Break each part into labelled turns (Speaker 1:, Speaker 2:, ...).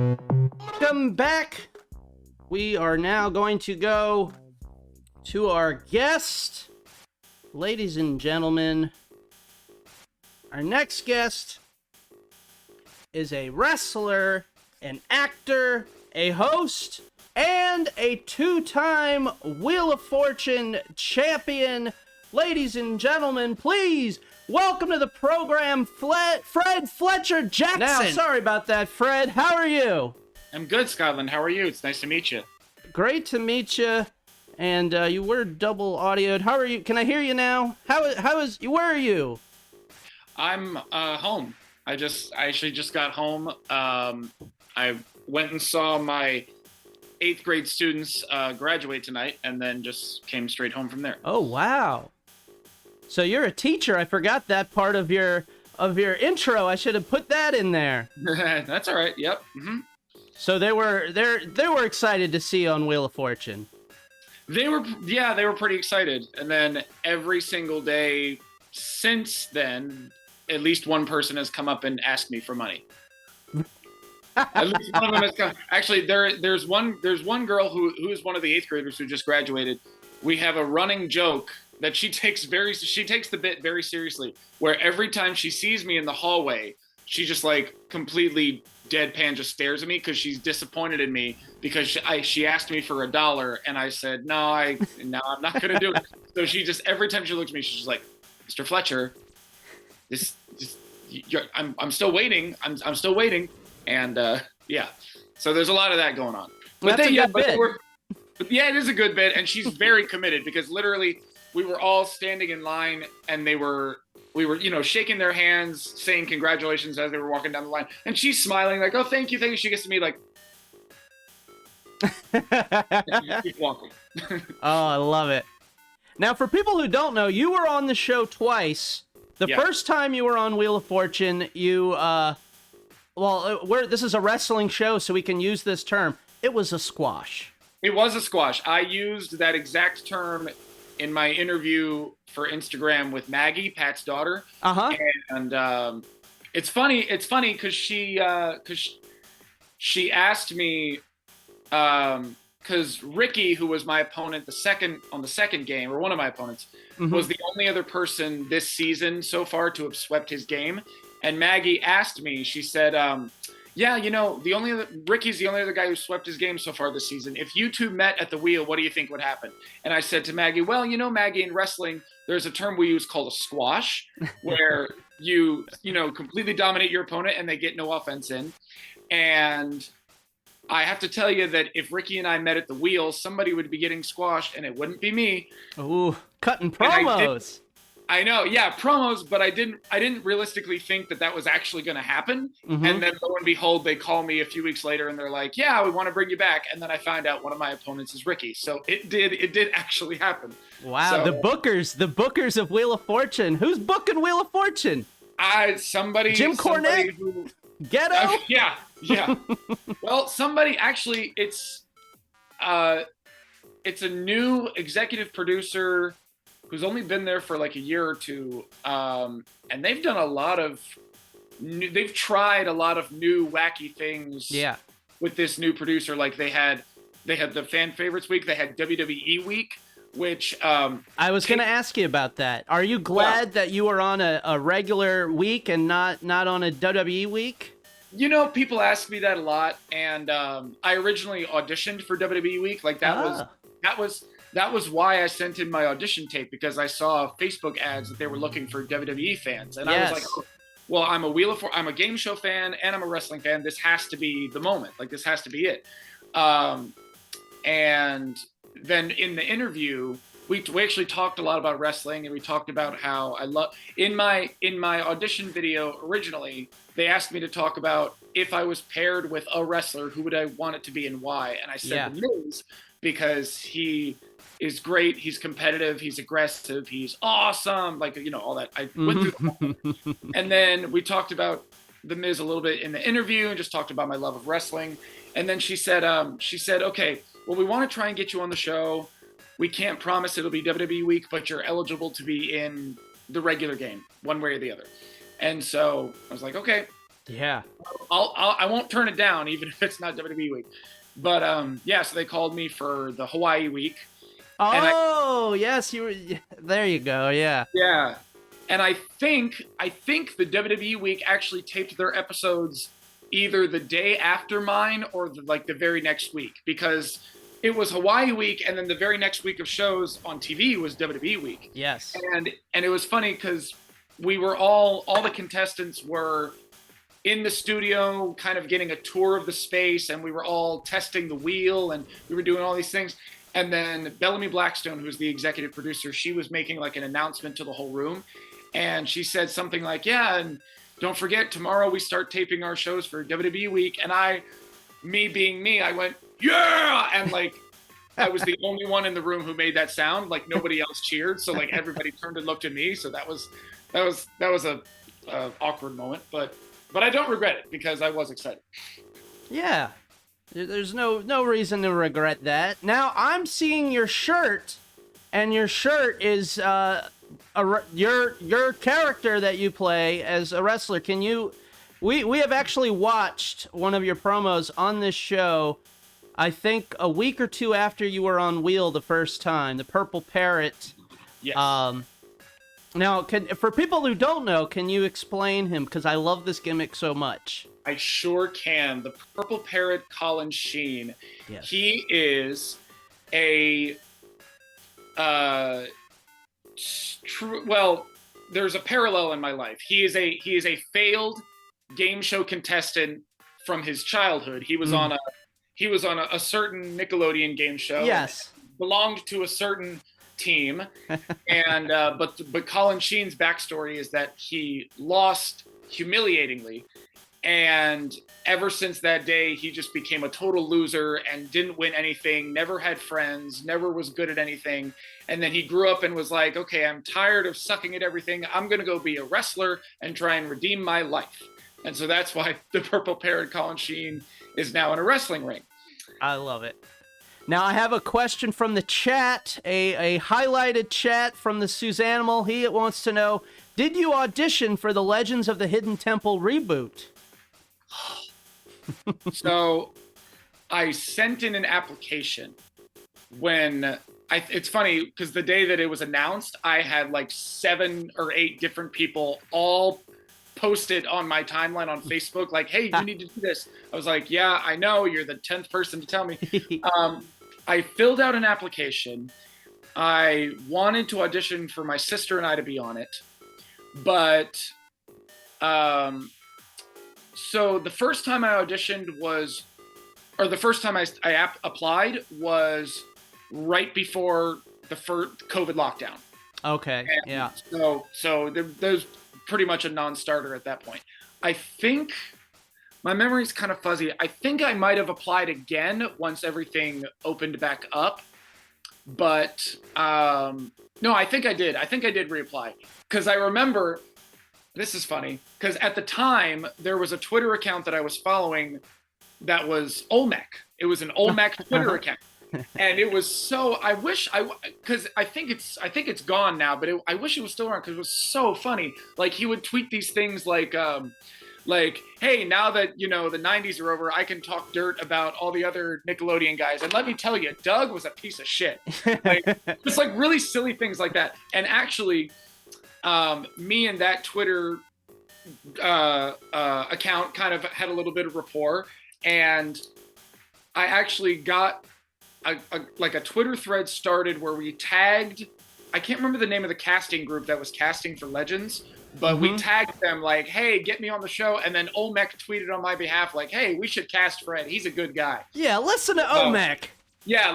Speaker 1: Welcome back. We are now going to go to our guest. Ladies and gentlemen, our next guest is a wrestler, an actor, a host, and a two-time Wheel of Fortune champion. Ladies and gentlemen, please welcome to the program, Fred Fletcher-Jackson. Now, sorry about that, Fred. How are you?
Speaker 2: I'm good, Scotland. How are you? It's nice to meet you.
Speaker 1: Great to meet you. And you were double audioed. How are you? Can I hear you now? How is? Where are you?
Speaker 2: I'm home. I actually just got home. I went and saw my 8th grade students graduate tonight, and then just came straight home from there.
Speaker 1: Oh wow! So you're a teacher. I forgot that part of your intro. I should have put that in there.
Speaker 2: That's all right. Yep. Mm-hmm.
Speaker 1: So they were excited to see you on Wheel of Fortune.
Speaker 2: They were pretty excited. And then every single day since then, at least one person has come up and asked me for money. At least one of them has come. Actually, there's one girl who is one of the 8th graders who just graduated. We have a running joke that she takes the bit very seriously, where every time she sees me in the hallway, she just like completely deadpan just stares at me because she's disappointed in me because she asked me for $1 and I said no, I'm not gonna do it. So she just, every time she looks at me, she's just like, Mr. Fletcher, I'm still waiting. I'm still waiting. And yeah, so there's a lot of that going on. But
Speaker 1: that's a good bit.
Speaker 2: Yeah, it is a good bit, and she's very committed because literally we were all standing in line and we were shaking their hands, saying congratulations as they were walking down the line, and she's smiling like, oh, thank you. She gets to me like, keep walking.
Speaker 1: Oh, I love it. Now, for people who don't know, you were on the show twice. The first time you were on Wheel of Fortune, you this is a wrestling show, so we can use this term. It was a squash.
Speaker 2: It was a squash. I used that exact term in my interview for Instagram with Maggie, Pat's daughter.
Speaker 1: Uh-huh.
Speaker 2: And it's funny because she asked me, because Ricky, who was my opponent on the second game, or one of my opponents, was the only other person this season so far to have swept his game. And Maggie asked me, she said, Ricky's the only other guy who swept his game so far this season. If you two met at the wheel, what do you think would happen? And I said to Maggie, well, Maggie, in wrestling, there's a term we use called a squash, where you completely dominate your opponent and they get no offense in. And I have to tell you that if Ricky and I met at the wheel, somebody would be getting squashed and it wouldn't be me.
Speaker 1: Ooh, cutting promos.
Speaker 2: I know, yeah, promos, but I didn't realistically think that was actually going to happen. Mm-hmm. And then lo and behold, they call me a few weeks later and they're like, yeah, we want to bring you back. And then I find out one of my opponents is Ricky. So it did actually happen.
Speaker 1: Wow, so, the bookers of Wheel of Fortune. Who's booking Wheel of Fortune?
Speaker 2: Jim
Speaker 1: Cornette? Ghetto?
Speaker 2: Yeah. Well, actually, it's a new executive producer who's only been there for like a year or two, and they've done they've tried a lot of new wacky things.
Speaker 1: Yeah. With
Speaker 2: this new producer, like they had the fan favorites week, they had WWE week, which
Speaker 1: I was going to ask you about that. Are you glad that you were on a regular week and not on a WWE week?
Speaker 2: People ask me that a lot, and I originally auditioned for WWE week, like that was why I sent in my audition tape, because I saw Facebook ads that they were looking for WWE fans. And I was like, oh, well, I'm a game show fan and I'm a wrestling fan. This has to be the moment. Like, this has to be it. And then in the interview, we actually talked a lot about wrestling, and we talked about how I love, in my audition video originally, they asked me to talk about if I was paired with a wrestler, who would I want it to be and why? And I said The Miz, because he is great. He's competitive. He's aggressive. He's awesome. Like, all that. I went through the whole And then we talked about The Miz a little bit in the interview and just talked about my love of wrestling. And then she said, okay, well, we want to try and get you on the show. We can't promise it'll be WWE week, but you're eligible to be in the regular game, one way or the other. And so I was like, okay.
Speaker 1: Yeah.
Speaker 2: I won't turn it down, even if it's not WWE week. But yeah, so they called me for the Hawaii week.
Speaker 1: Oh, yes, you were. There you go. Yeah.
Speaker 2: Yeah, and I think the WWE week actually taped their episodes either the day after mine or the very next week, because it was Hawaii week, and then the very next week of shows on TV was WWE week.
Speaker 1: Yes.
Speaker 2: And it was funny because we were all the contestants were in the studio, kind of getting a tour of the space, and we were all testing the wheel, and we were doing all these things. And then Bellamy Blackstone, who's the executive producer, she was making like an announcement to the whole room. And she said something like, yeah, and don't forget, tomorrow we start taping our shows for WWE week. And me being me, I went, yeah! And like, I was the only one in the room who made that sound. Like nobody else cheered. So like everybody turned and looked at me. So that was a awkward moment, but I don't regret it because I was excited.
Speaker 1: Yeah. There's no reason to regret that. Now I'm seeing your shirt, and your shirt is your character that you play as a wrestler. Can you? We have actually watched one of your promos on this show. I think a week or two after you were on Wheel the first time, the Purple Parrot.
Speaker 2: Yes.
Speaker 1: Now, for people who don't know, can you explain him? Because I love this gimmick so much.
Speaker 2: I sure can. The Purple Parrot, Colin Sheen.
Speaker 1: Yes.
Speaker 2: He is a well, there's a parallel in my life. He is a failed game show contestant from his childhood. He was on a certain Nickelodeon game show.
Speaker 1: Yes.
Speaker 2: Belonged to a certain team, and but Colin Sheen's backstory is that he lost humiliatingly, and ever since that day he just became a total loser and didn't win anything, never had friends, never was good at anything. And then he grew up and was like, okay, I'm tired of sucking at everything, I'm gonna go be a wrestler and try and redeem my life. And so that's why the Purple Parrot, Colin Sheen, is now in a wrestling ring.
Speaker 1: I love it. Now, I have a question from the chat, a highlighted chat from the Suzanimal. He wants to know, did you audition for the Legends of the Hidden Temple reboot?
Speaker 2: So, I sent in an application when... it's funny, because the day that it was announced, I had like 7 or 8 different people all posted on my timeline on Facebook, like, hey, you need to do this. I was like, yeah, I know, you're the 10th person to tell me. I filled out an application. I wanted to audition for my sister and I to be on it. But, so the first time I auditioned the first time I applied was right before the first COVID lockdown.
Speaker 1: Okay, and yeah.
Speaker 2: So there's pretty much a non-starter at that point. I think my memory's kind of fuzzy. I think I might have applied again once everything opened back up, but no, I think I did. I think I did reapply, because I remember, this is funny, because at the time there was a Twitter account that I was following that was Olmec. It was an Olmec Twitter account. And it was so, because I think it's gone now, but I wish it was still around because it was so funny. Like, he would tweet these things like, hey, now that, the 90s are over, I can talk dirt about all the other Nickelodeon guys. And let me tell you, Doug was a piece of shit. Like, just like really silly things like that. And actually, me and that Twitter account kind of had a little bit of rapport. And I actually got a Twitter thread started where we tagged, I can't remember the name of the casting group that was casting for Legends, but we tagged them like, hey, get me on the show. And then Olmec tweeted on my behalf like, hey, we should cast Fred. He's a good guy.
Speaker 1: Yeah, listen to Olmec.
Speaker 2: Yeah,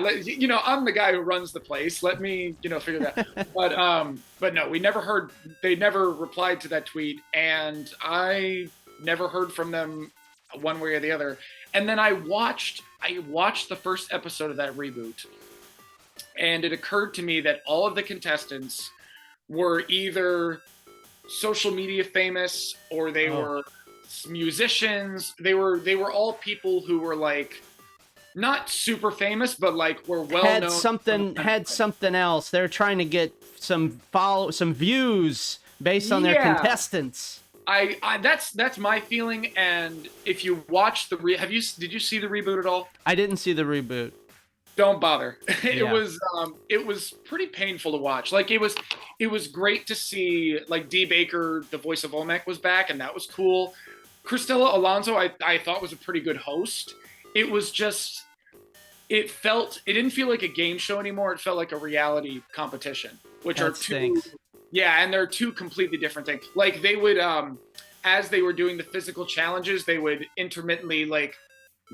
Speaker 2: I'm the guy who runs the place. Let me, figure that. But no, they never replied to that tweet, and I never heard from them one way or the other. And then I watched the first episode of that reboot, and it occurred to me that all of the contestants were either social media famous or they were musicians. They were all people who were like not super famous, but like were well known.
Speaker 1: Had something else. They're trying to get some views based on their contestants.
Speaker 2: That's my feeling. And if you watch did you see the reboot at all?
Speaker 1: I didn't see the reboot.
Speaker 2: Don't bother.
Speaker 1: Yeah.
Speaker 2: It was pretty painful to watch. Like it was great to see like Dee Baker, the voice of Olmec, was back, and that was cool. Cristela Alonso, I thought was a pretty good host. It was just it didn't feel like a game show anymore. It felt like a reality competition, which
Speaker 1: That
Speaker 2: are two
Speaker 1: stinks.
Speaker 2: yeah, and they're two completely different things. Like they would as they were doing the physical challenges, they would intermittently like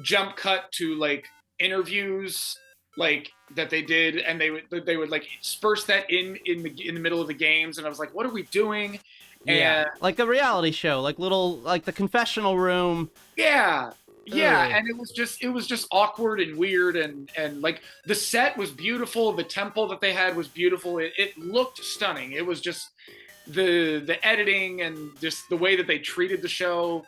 Speaker 2: jump cut to like interviews like that they did, and they would like disperse that in the middle of the games, and I was like, what are we doing?
Speaker 1: Yeah,
Speaker 2: And
Speaker 1: like a reality show, like the confessional room.
Speaker 2: yeah,
Speaker 1: Ugh.
Speaker 2: and it was just awkward and weird, and like the set was beautiful, the temple that they had was beautiful, it looked stunning. It was just the editing and just the way that they treated the show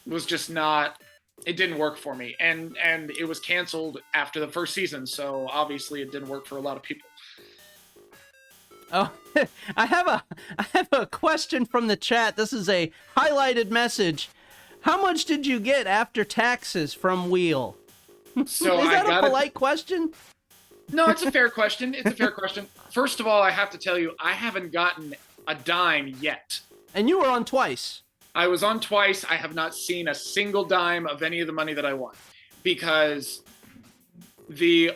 Speaker 2: was just not, it didn't work for me, and it was canceled after the first season, so obviously it didn't work for a lot of people.
Speaker 1: Oh, I have a question from the chat. This is a highlighted message. How much did you get after taxes from Wheel?
Speaker 2: So
Speaker 1: Is
Speaker 2: I
Speaker 1: that a
Speaker 2: got
Speaker 1: polite question?
Speaker 2: No, it's a fair question. It's a fair question. First of all, I have to tell you, I haven't gotten a dime yet.
Speaker 1: And you were on twice.
Speaker 2: I was on twice. I have not seen a single dime of any of the money that I won, because they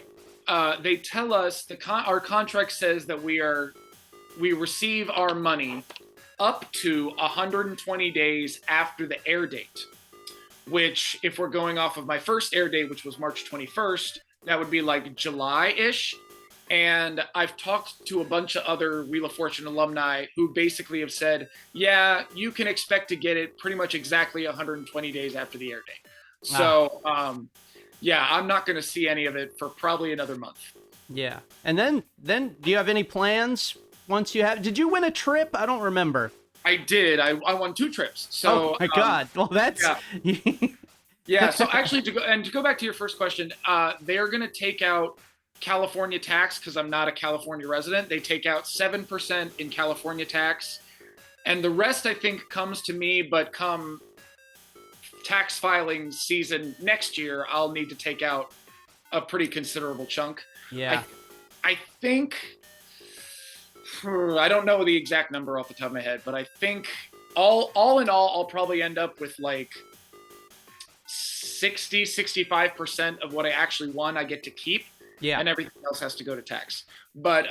Speaker 2: tell us our contract says that we receive our money up to 120 days after the air date, which, if we're going off of my first air date, which was March 21st, that would be like July-ish. And I've talked to a bunch of other Wheel of Fortune alumni who basically have said, yeah, you can expect to get it pretty much exactly 120 days after the air date. So, yeah, I'm not going to see any of it for probably another month.
Speaker 1: Yeah. And then do you have any plans once you have? Did you win a trip? I don't remember.
Speaker 2: I did. I won 2 trips. So,
Speaker 1: oh my God. Well, that's
Speaker 2: yeah. Yeah. So actually, to go back to your first question, they are going to take out California tax, because I'm not a California resident. They take out 7% in California tax, and the rest I think comes to me. But come tax filing season next year, I'll need to take out a pretty considerable chunk.
Speaker 1: Yeah.
Speaker 2: I think, I don't know the exact number off the top of my head, but I think all in all, I'll probably end up with like 65% of what I actually won I get to keep.
Speaker 1: Yeah.
Speaker 2: And everything else has to go to tax. But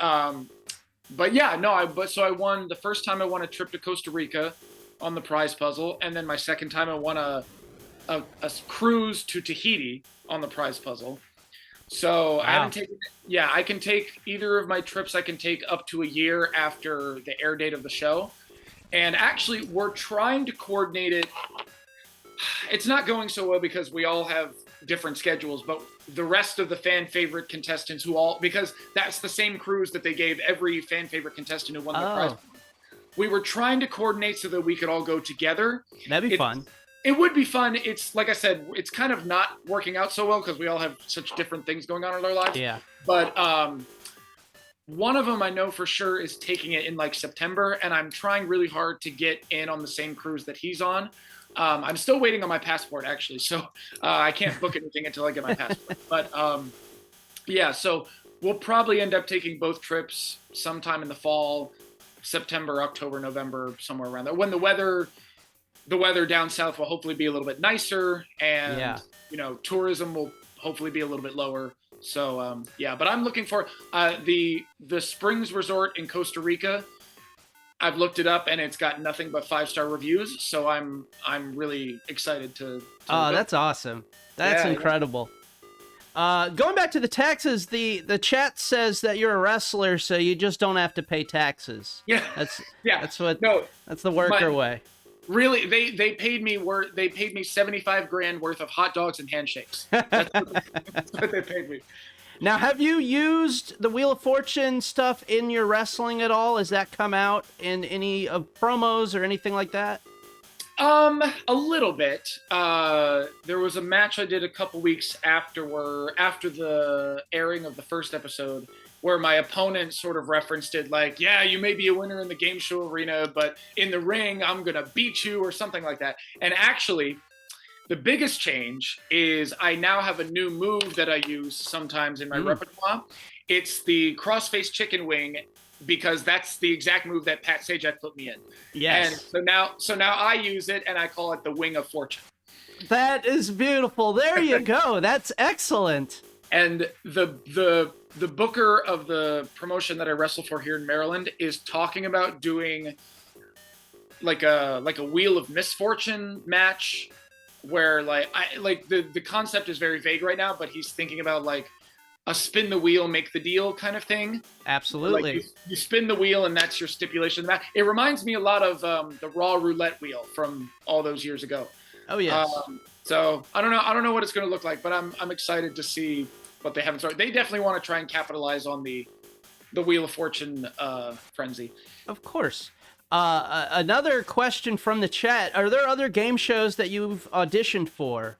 Speaker 2: yeah, no, so I won the first time. I won a trip to Costa Rica on the prize puzzle, and then my second time I won a cruise to Tahiti on the prize puzzle. So wow. I haven't taken. Yeah, I can take either of my trips. I can take up to a year after the air date of the show, and actually, we're trying to coordinate it. It's not going so well because we all have different schedules, but the rest of the fan favorite contestants because that's the same cruise that they gave every fan favorite contestant who won the prize. We were trying to coordinate so that we could all go together.
Speaker 1: That'd be fun.
Speaker 2: It would be fun. It's like I said, it's kind of not working out so well because we all have such different things going on in our lives.
Speaker 1: Yeah.
Speaker 2: But one of them I know for sure is taking it in like September, and I'm trying really hard to get in on the same cruise that he's on. I'm still waiting on my passport, actually, so I can't book anything until I get my passport. But yeah, so we'll probably end up taking both trips sometime in the fall, September, October, November, somewhere around there, when the weather down south will hopefully be a little bit nicer, and tourism will hopefully be a little bit lower. So yeah, but I'm looking for the Springs Resort in Costa Rica. I've looked it up, and it's got nothing but 5-star reviews. So I'm really excited to
Speaker 1: oh, that's awesome. That's incredible. Yeah. Going back to the taxes, the chat says that you're a wrestler, so you just don't have to pay taxes.
Speaker 2: Yeah,
Speaker 1: that's that's the worker way.
Speaker 2: Really, they paid me $75,000 worth of hot dogs and handshakes. That's what they paid me.
Speaker 1: Now, have you used the Wheel of Fortune stuff in your wrestling at all? Has that come out in any of promos or anything like that?
Speaker 2: A little bit. There was a match I did a couple weeks after the airing of the first episode where my opponent sort of referenced it like, yeah, you may be a winner in the game show arena, but in the ring, I'm going to beat you or something like that. And actually, the biggest change is I now have a new move that I use sometimes in my repertoire. It's the crossface chicken wing, because that's the exact move that Pat Sajak put me in.
Speaker 1: Yes.
Speaker 2: And so now I use it and I call it the Wing of Fortune.
Speaker 1: That is beautiful. There you go. That's excellent.
Speaker 2: And the booker of the promotion that I wrestle for here in Maryland is talking about doing like a Wheel of Misfortune match, where the concept is very vague right now, but he's thinking about like a spin the wheel, make the deal kind of thing.
Speaker 1: Absolutely.
Speaker 2: Like you spin the wheel and that's your stipulation. It reminds me a lot of the Raw roulette wheel from all those years ago.
Speaker 1: Oh yes.
Speaker 2: So I don't know what it's going to look like, but I'm excited to see what they have in store. They definitely want to try and capitalize on the Wheel of Fortune frenzy.
Speaker 1: Of course. Another question from the chat: are there other game shows that you've auditioned for?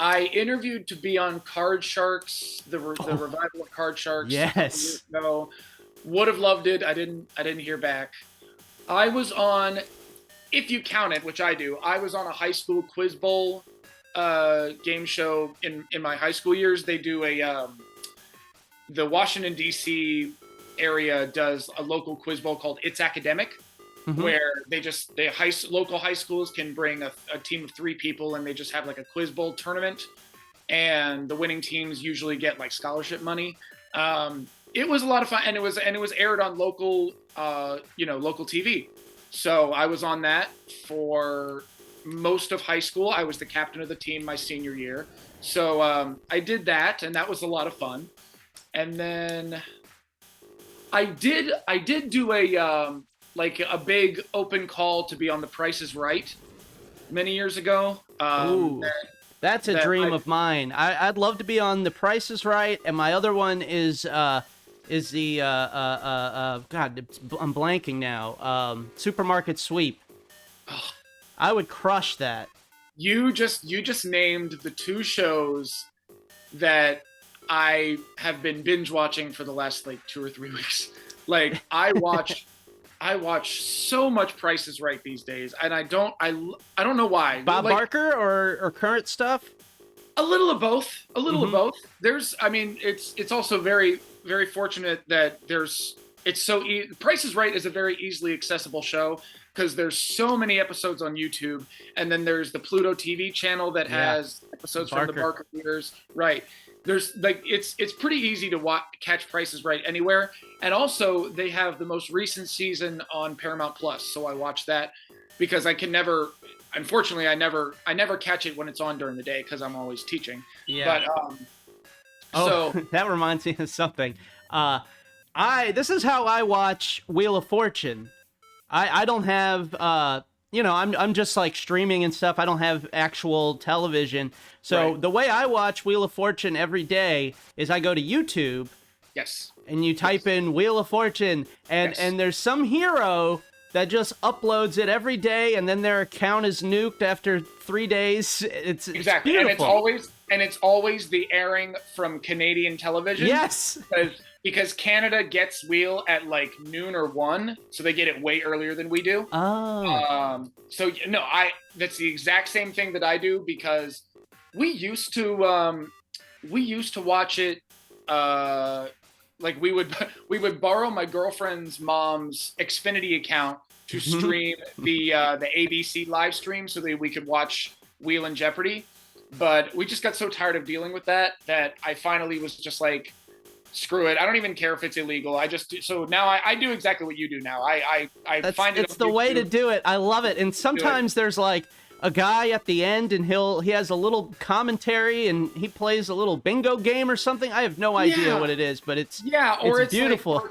Speaker 2: I interviewed to be on Card Sharks, the revival of Card Sharks.
Speaker 1: Yes.
Speaker 2: No, would have loved it. I didn't hear back. I was on, if you count it, which I do, I was on a high school quiz bowl game show in my high school years. They do the Washington D.C. area does a local quiz bowl called It's Academic, where local high schools can bring a team of 3 people and they just have like a quiz bowl tournament, and the winning teams usually get like scholarship money. It was a lot of fun, and it was aired on local TV. So I was on that for most of high school. I was the captain of the team my senior year. So I did that, and that was a lot of fun. And then I did do a big open call to be on The Price is Right many years ago.
Speaker 1: Ooh, that's a dream of mine. I'd love to be on The Price is Right, and my other one is the God, I'm blanking now. Supermarket Sweep. I would crush that.
Speaker 2: You just named the 2 shows that I have been binge watching for the last like 2 or 3 weeks. Like I watch so much Price is Right these days, and I don't know why.
Speaker 1: Bob Barker or current stuff?
Speaker 2: A little of both. A little of both. It's also very, very fortunate that Price is Right is a very easily accessible show, because there's so many episodes on YouTube, and then there's the Pluto TV channel that has episodes from the Barker years. Right. There's like it's pretty easy to catch Price is Right anywhere, and also they have the most recent season on Paramount Plus, so I watch that because I can never. Unfortunately, I never catch it when it's on during the day because I'm always teaching. Yeah. But so
Speaker 1: that reminds me of something. This is how I watch Wheel of Fortune. I don't have I'm just like streaming and stuff. I don't have actual television. So the way I watch Wheel of Fortune every day is I go to YouTube.
Speaker 2: Yes.
Speaker 1: And you type in Wheel of Fortune, and there's some hero that just uploads it every day, and then their account is nuked after 3 days. It's
Speaker 2: exactly,
Speaker 1: beautiful.
Speaker 2: and it's always the airing from Canadian television.
Speaker 1: Yes,
Speaker 2: because Canada gets Wheel at like noon or 1, so they get it way earlier than we do.
Speaker 1: Oh,
Speaker 2: so no, that's the exact same thing that I do, because we used to watch it. Like we would borrow my girlfriend's mom's Xfinity account to stream the ABC live stream so that we could watch Wheel and Jeopardy. But we just got so tired of dealing with that I finally was just like, screw it. I don't even care if it's illegal. So now I do exactly what you do now. I find it.
Speaker 1: It's the way to do it. I love it. And sometimes there's like a guy at the end, and he has a little commentary, and he plays a little bingo game or something. I have no idea what it is, but it's beautiful.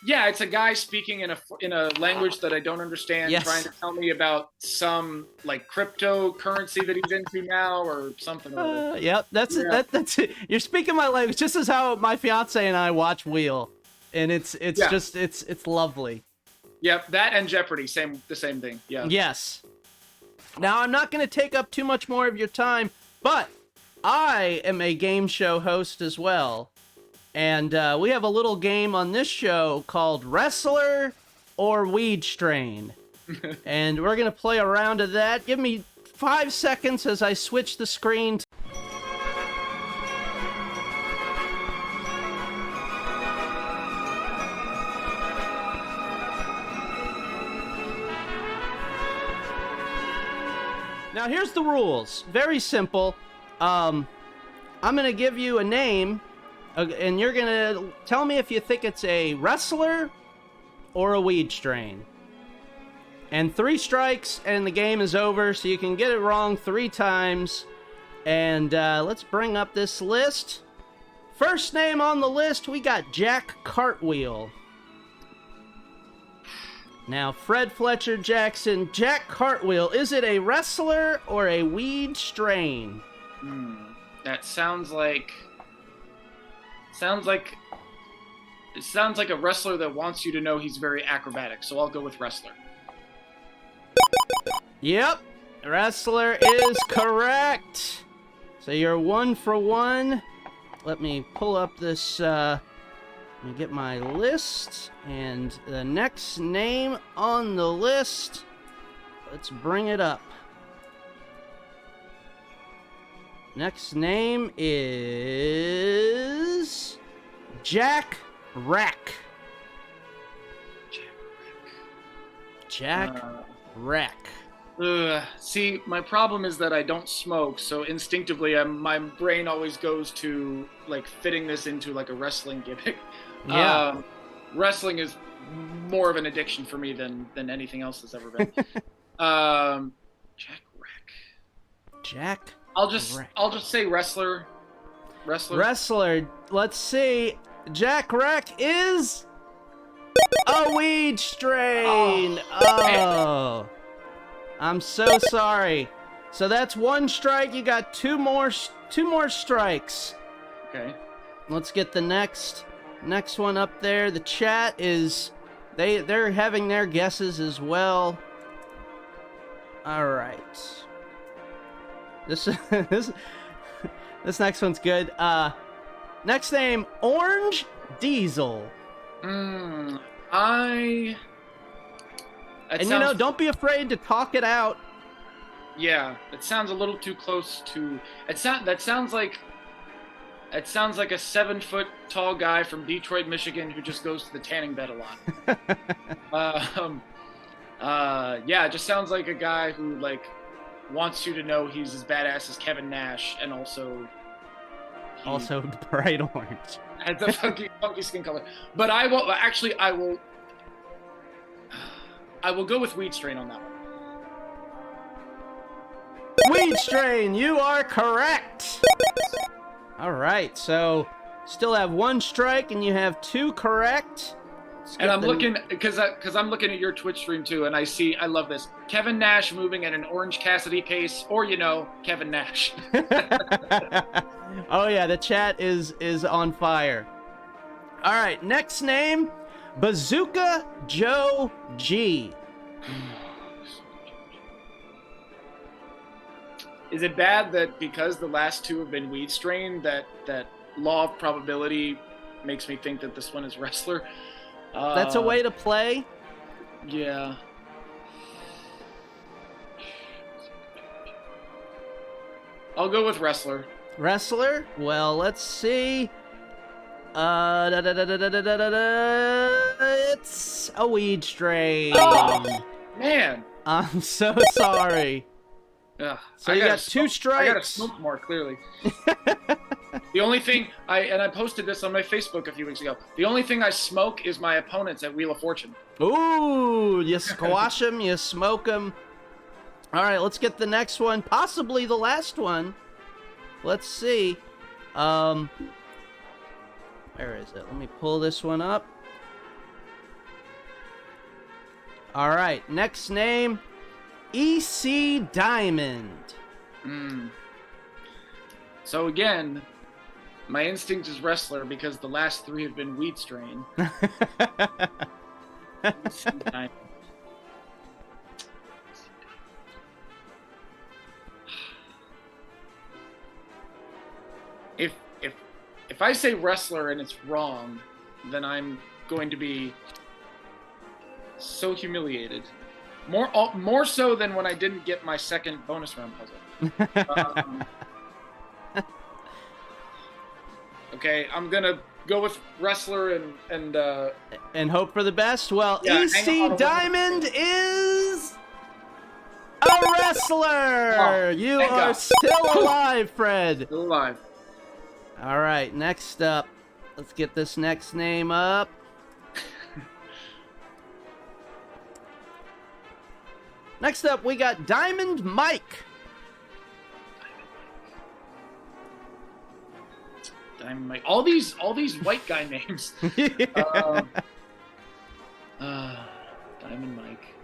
Speaker 2: It's a guy speaking in a language that I don't understand, trying to tell me about some like cryptocurrency that he's into now or something.
Speaker 1: Yep, that's it. You're speaking my language. This is how my fiance and I watch Wheel, and it's lovely.
Speaker 2: Yep, that and Jeopardy, the same thing. Yeah.
Speaker 1: Yes. Now, I'm not going to take up too much more of your time, but I am a game show host as well. And we have a little game on this show called Wrestler or Weed Strain. And we're going to play a round of that. Give me 5 seconds as I switch the screen. Now, here's the rules. Very simple. I'm going to give you a name, and you're going to tell me if you think it's a wrestler or a weed strain. And 3 strikes, and the game is over, so you can get it wrong 3 times. And let's bring up this list. First name on the list, we got Jack Cartwheel. Now, Fred Fletcher-Jackson, Jack Cartwheel, is it a wrestler or a weed strain?
Speaker 2: That sounds like a wrestler that wants you to know he's very acrobatic, so I'll go with wrestler.
Speaker 1: Yep, wrestler is correct. So you're 1 for 1. Let me pull up this, let me get my list, and the next name on the list, let's bring it up. Next name is Jack Rack. Jack Rack.
Speaker 2: See, my problem is that I don't smoke, so instinctively my brain always goes to like fitting this into like a wrestling gimmick.
Speaker 1: Yeah.
Speaker 2: Wrestling is more of an addiction for me than anything else has ever been. Jack Rack.
Speaker 1: Jack.
Speaker 2: I'll just say wrestler.
Speaker 1: Wrestler. Let's see. Jack Rack is a weed strain. Oh. I'm so sorry. So that's 1 strike. You got 2 more strikes.
Speaker 2: Okay.
Speaker 1: Let's get the next one up there. The chat is they're having their guesses as well. All right. This next one's good. Next name, Orange Diesel. Don't be afraid to talk it out.
Speaker 2: Yeah, it sounds a little too close to. That sounds like a 7-foot tall guy from Detroit, Michigan, who just goes to the tanning bed a lot. Yeah, it just sounds like a guy who like wants you to know he's as badass as Kevin Nash, and also
Speaker 1: bright orange.
Speaker 2: Has a funky skin color. But I will go with weed strain on that one.
Speaker 1: Weed strain, you are correct. All right, so still have 1 strike, and you have 2 correct.
Speaker 2: And I'm looking because I'm looking at your Twitch stream too, and I love this Kevin Nash moving at an Orange Cassidy pace, or Kevin Nash.
Speaker 1: Oh yeah, the chat is on fire. All right, next name, Bazooka Joe G.
Speaker 2: Is it bad that because the last 2 have been weed strain, that law of probability makes me think that this one is wrestler?
Speaker 1: That's a way to play.
Speaker 2: Yeah. I'll go with wrestler.
Speaker 1: Wrestler? Well, let's see. It's a weed strain.
Speaker 2: Oh, man.
Speaker 1: I'm so sorry.
Speaker 2: Ugh,
Speaker 1: so you got 2 strikes.
Speaker 2: I gotta smoke more, clearly. The only thing I posted this on my Facebook a few weeks ago. The only thing I smoke is my opponents at Wheel of Fortune.
Speaker 1: Ooh, you squash them, you smoke them. All right, let's get the next one, possibly the last one. Let's see. Where is it? Let me pull this one up. All right, next name, EC Diamond.
Speaker 2: So again, my instinct is wrestler because the last 3 have been weed strain. if I say wrestler and it's wrong, then I'm going to be so humiliated. More so than when I didn't get my second bonus round puzzle. Okay, I'm gonna go with wrestler
Speaker 1: and hope for the best. Well,
Speaker 2: Yeah,
Speaker 1: EC Diamond is a wrestler.
Speaker 2: Oh,
Speaker 1: You
Speaker 2: thank
Speaker 1: are
Speaker 2: God.
Speaker 1: still alive, Fred.
Speaker 2: still alive.
Speaker 1: All right, next up, let's get this next name up. Next up, we got Diamond Mike.
Speaker 2: Diamond Mike. All these white guy names. Diamond Mike.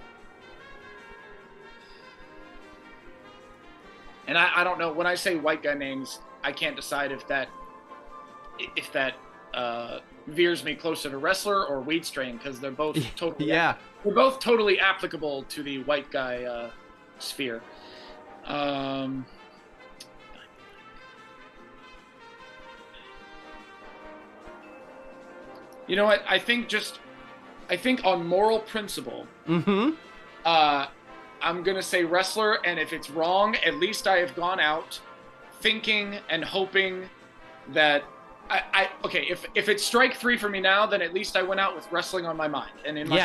Speaker 2: And I don't know, when I say white guy names, I can't decide if that veers me closer to wrestler or weed strain, because they're both totally
Speaker 1: Yeah.
Speaker 2: they're both totally applicable to the white guy sphere. You know what? I think on moral principle,
Speaker 1: Mm-hmm.
Speaker 2: I'm gonna say wrestler, and if it's wrong, at least I have gone out thinking and hoping that okay, if it's strike 3 for me now, then at least I went out with wrestling on my mind and in my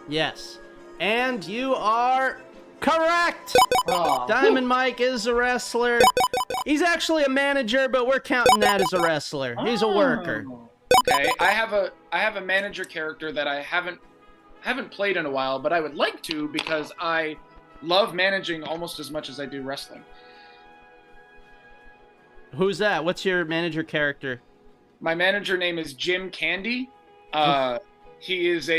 Speaker 1: Yes. And you are correct.
Speaker 2: heart.
Speaker 1: Diamond Mike is a wrestler. He's actually a manager, but we're counting that as a wrestler. He's a worker.
Speaker 2: Okay, I have a manager character that I haven't played in a while, but I would like to, because I love managing almost as much as I do wrestling.
Speaker 1: Who's that? What's your manager character?
Speaker 2: My manager name is Jim Candy. He is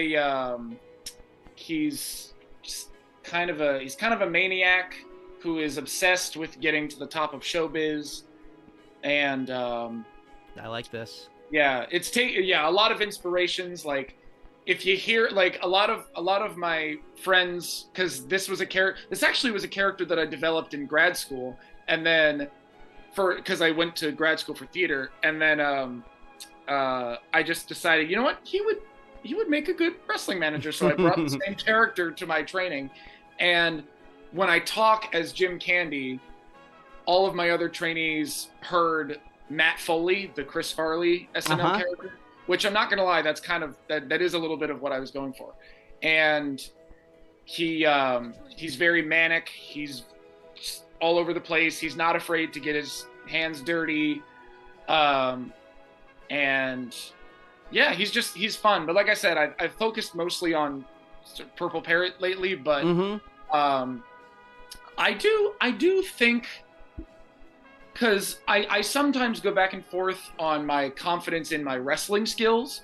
Speaker 2: he's kind of a maniac who is obsessed with getting to the top of showbiz, and
Speaker 1: I like this.
Speaker 2: yeah, a lot of inspirations. Like, if you hear, like, a lot of my friends, because this actually was a character that I developed in grad school, and then because I went to grad school for theater, and then I just decided, you know what, he would make a good wrestling manager, so I brought the same character to my training. And when I talk as Jim Candy, all of my other trainees heard Matt Foley, the Chris Farley SNL character, which I'm not gonna lie, that's kind of that is a little bit of what I was going for. And he's very manic. He's all over the place. He's not afraid to get his hands dirty, and yeah, he's fun. But like I said, I've focused mostly on Purple Parrot lately, but I do think, because I sometimes go back and forth on my confidence in my wrestling skills,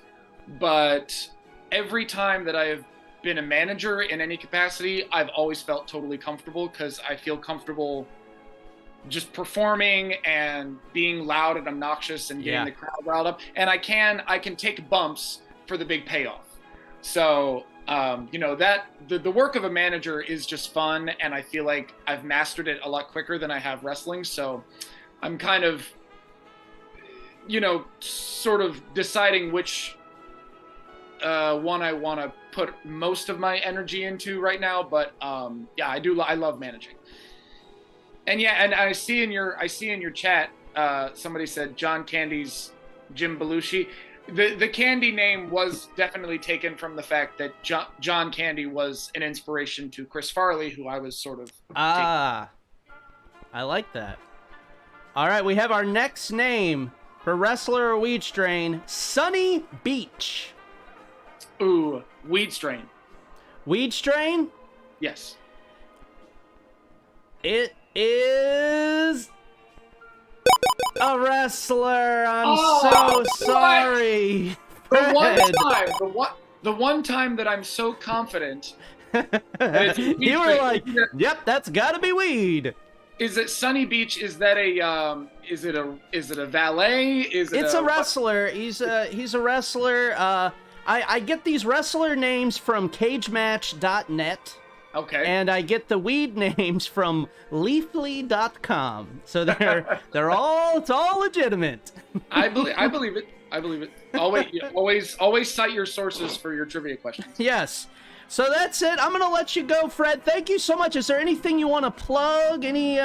Speaker 2: but every time that I have been a manager in any capacity, I've always felt totally comfortable, because I feel comfortable just performing and being loud and obnoxious and getting the crowd riled up, and I can take bumps for the big payoff. So that the work of a manager is just fun, and I feel like I've mastered it a lot quicker than I have wrestling. So I'm kind of, sort of deciding which one I want to put most of my energy into right now. But I love managing. And I see in your chat, somebody said John Candy's Jim Belushi. The Candy name was definitely taken from the fact that John Candy was an inspiration to Chris Farley, who I was sort of
Speaker 1: I like that. All right, we have our next name for wrestler or weed strain, Sunny Beach.
Speaker 2: Ooh, weed strain.
Speaker 1: Weed strain?
Speaker 2: Yes.
Speaker 1: It is a wrestler. I'm so sorry.
Speaker 2: The one time that I'm so confident that
Speaker 1: you were like, "Yep, that's got to be weed."
Speaker 2: Is it Sunny Beach? Is that is it a valet?
Speaker 1: It's a wrestler. He's a wrestler. I get these wrestler names from cagematch.net.
Speaker 2: Okay.
Speaker 1: And I get the weed names from leafly.com. So they're all, it's all legitimate.
Speaker 2: I believe it. I believe it. Always cite your sources for your trivia questions.
Speaker 1: Yes. So that's it. I'm going to let you go, Fred. Thank you so much. Is there anything you want to plug? Any,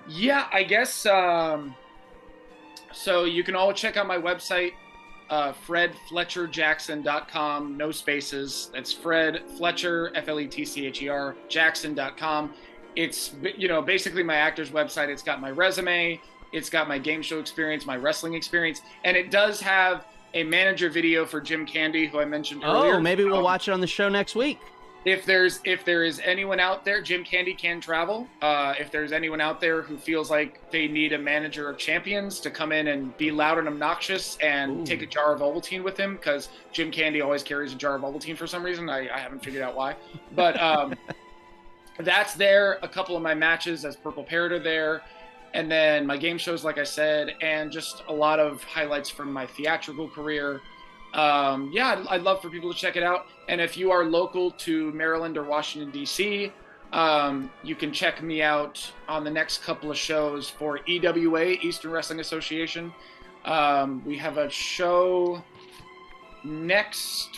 Speaker 2: Yeah, I guess, so you can all check out my website, fredfletcherjackson.com, no spaces. That's Fred Fletcher, Fletcher, Jackson.com. It's, basically my actor's website. It's got my resume, it's got my game show experience, my wrestling experience, and it does have a manager video for Jim Candy, who I mentioned earlier.
Speaker 1: Oh, maybe we'll watch it on the show next week.
Speaker 2: If there is anyone out there, Jim Candy can travel. If there's anyone out there who feels like they need a manager of champions to come in and be loud and obnoxious and take a jar of Ovaltine with him, because Jim Candy always carries a jar of Ovaltine for some reason. I haven't figured out why. But that's there. A couple of my matches as Purple Parrot are there. And then my game shows, like I said, and just a lot of highlights from my theatrical career. I'd love for people to check it out. And if you are local to Maryland or Washington, D.C., you can check me out on the next couple of shows for EWA, Eastern Wrestling Association. We have a show next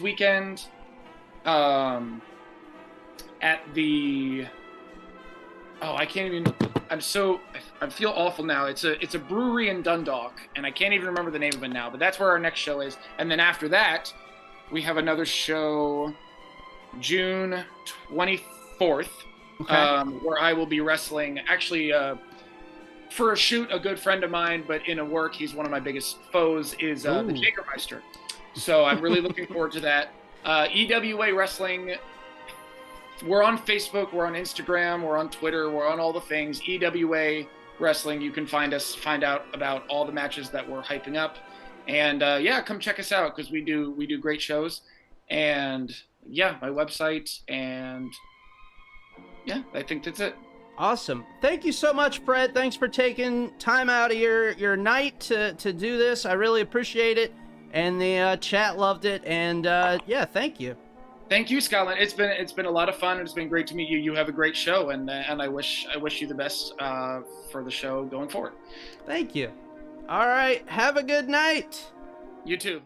Speaker 2: weekend at the... Oh, I can't even... I feel awful now. It's a brewery in Dundalk, and I can't even remember the name of it now, but that's where our next show is. And then after that, we have another show June 24th, where I will be wrestling, actually, for a shoot, a good friend of mine, but in a work, he's one of my biggest foes, is the Jägermeister. So I'm really looking forward to that. EWA Wrestling... We're on Facebook, we're on Instagram, we're on Twitter, we're on all the things. EWA Wrestling, you can find out about all the matches that we're hyping up. And come check us out, because we do great shows. And my website, and I think that's it.
Speaker 1: Awesome. Thank you so much, Fred. Thanks for taking time out of your night to do this. I really appreciate it. And the chat loved it. And thank you.
Speaker 2: Thank you, Scotland. It's been a lot of fun, and it's been great to meet you. You have a great show, and I wish you the best for the show going forward.
Speaker 1: Thank you. All right. Have a good night.
Speaker 2: You too.